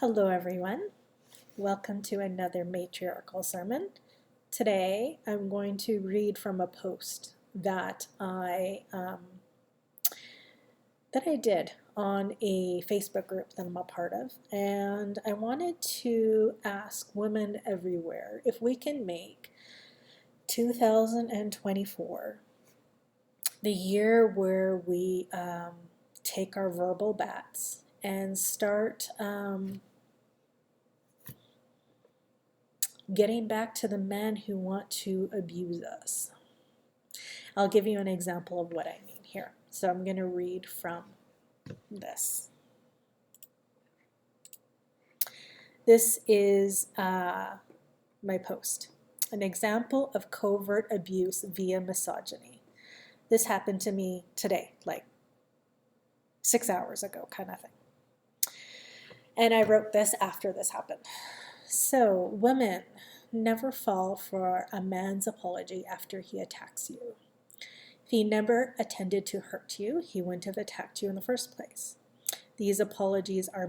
Hello, everyone. Welcome to another matriarchal sermon. Today, I'm going to read from a post that I did on a Facebook group that I'm a part of, and I wanted to ask women everywhere if we can make 2024 the year where we take our verbal bats and start getting back to the men who want to abuse us. I'll give you an example of what I mean here. So I'm going to read from this. This is my post. An example of covert abuse via misogyny. This happened to me today, like 6 hours ago, kind of thing. And I wrote this after this happened. So, women, never fall for a man's apology after he attacks you. If he never intended to hurt you, he wouldn't have attacked you in the first place. These apologies are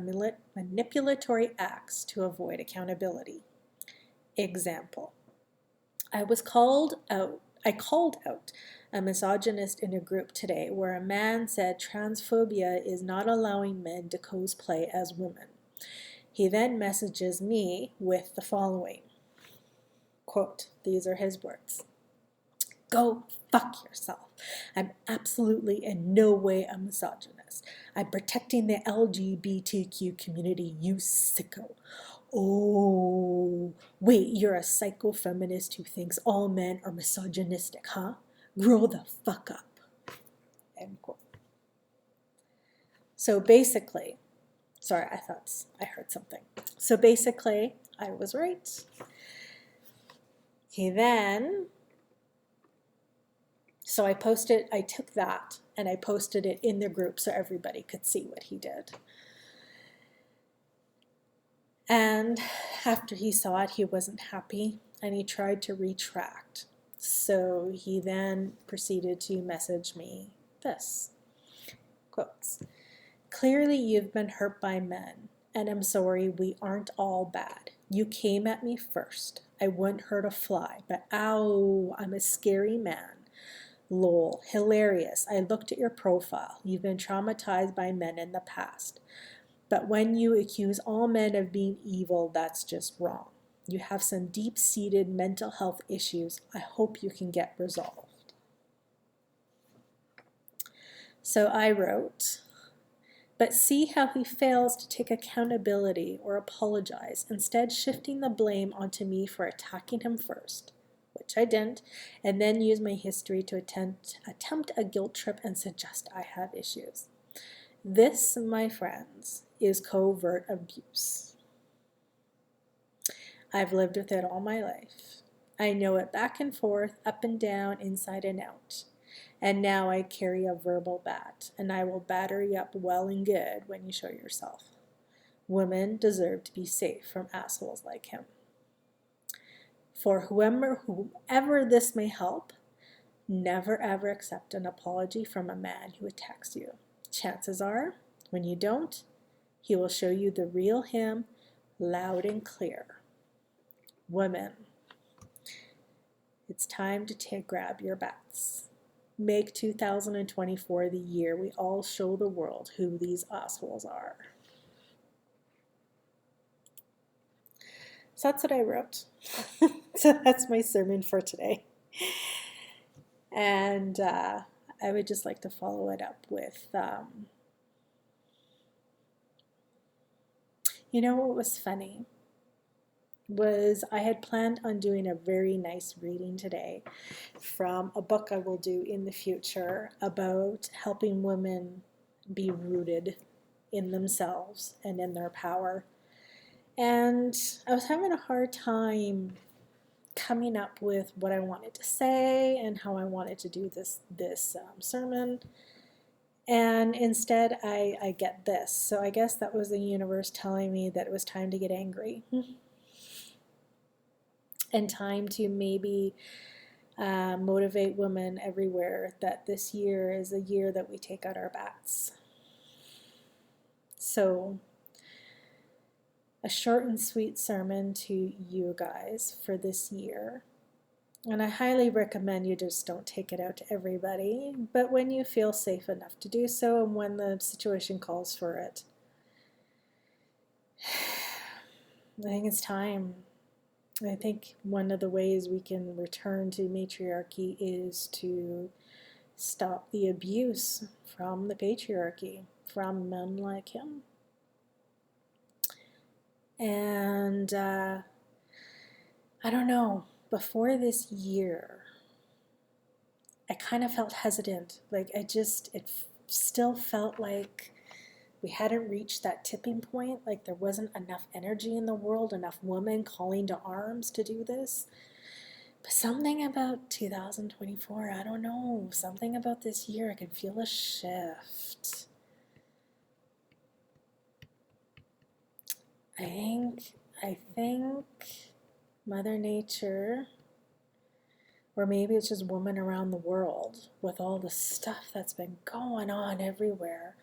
manipulatory acts to avoid accountability. Example. I called out a misogynist in a group today where a man said transphobia is not allowing men to cosplay as women. He then messages me with the following, quote, these are his words. Go fuck yourself. I'm absolutely in no way a misogynist. I'm protecting the LGBTQ community, you sicko. Oh, wait, you're a psycho-feminist who thinks all men are misogynistic, huh? Grow the fuck up. End quote. So basically, sorry, I thought I heard something. So basically, I was right. So I took that and I posted it in the group so everybody could see what he did. And after he saw it, he wasn't happy and he tried to retract. So he then proceeded to message me this, quotes, clearly you've been hurt by men, and I'm sorry, we aren't all bad. You came at me first. I wouldn't hurt a fly, but ow, I'm a scary man. Lol, hilarious. I looked at your profile. You've been traumatized by men in the past. But when you accuse all men of being evil, that's just wrong. You have some deep-seated mental health issues I hope you can get resolved. So I wrote, but see how he fails to take accountability or apologize, instead shifting the blame onto me for attacking him first, which I didn't, and then use my history to attempt a guilt trip and suggest I have issues. This, my friends, is covert abuse. I've lived with it all my life. I know it back and forth, up and down, inside and out. And now I carry a verbal bat, and I will batter you up well and good when you show yourself. Women deserve to be safe from assholes like him. For whomever this may help, never ever accept an apology from a man who attacks you. Chances are, when you don't, he will show you the real him loud and clear. Women, it's time to grab your bats. Make 2024 the year we all show the world who these assholes are. So that's what I wrote. So that's my sermon for today. And I would just like to follow it up with, you know what was funny? Was I had planned on doing a very nice reading today from a book I will do in the future about helping women be rooted in themselves and in their power. And I was having a hard time coming up with what I wanted to say and how I wanted to do this sermon. And instead I get this. So I guess that was the universe telling me that it was time to get angry. And time to maybe motivate women everywhere that this year is a year that we take out our bats. So a short and sweet sermon to you guys for this year. And I highly recommend you just don't take it out to everybody, but when you feel safe enough to do so and when the situation calls for it. I think it's time. I think one of the ways we can return to matriarchy is to stop the abuse from the patriarchy, from men like him. And I don't know, before this year, I kind of felt hesitant. Like it still felt like we hadn't reached that tipping point. Like there wasn't enough energy in the world, enough women calling to arms to do this. But something about 2024, I don't know, something about this year, I can feel a shift. I think Mother Nature, or maybe it's just women around the world with all the stuff that's been going on everywhere.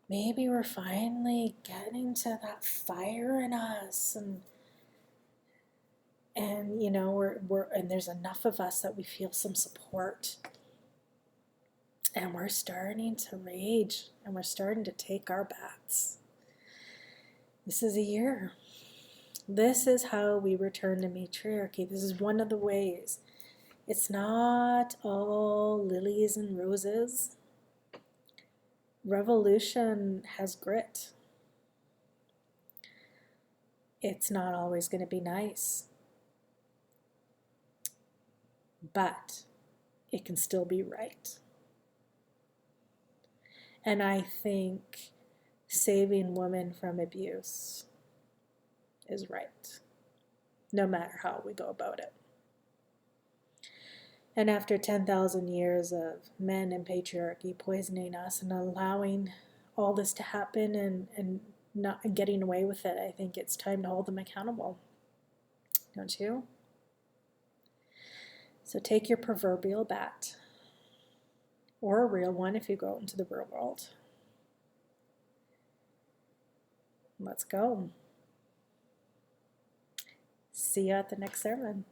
Maybe we're finally getting to that fire in us, and you know, and there's enough of us that we feel some support. And we're starting to rage, and we're starting to take our bats. This is a year. This is how we return to matriarchy. This is one of the ways. It's not all lilies and roses. Revolution has grit. It's not always going to be nice, but it can still be right. And I think saving women from abuse is right, no matter how we go about it. And after 10,000 years of men and patriarchy poisoning us and allowing all this to happen and not getting away with it, I think it's time to hold them accountable. Don't you? So take your proverbial bat, or a real one if you go out into the real world. Let's go. See you at the next sermon.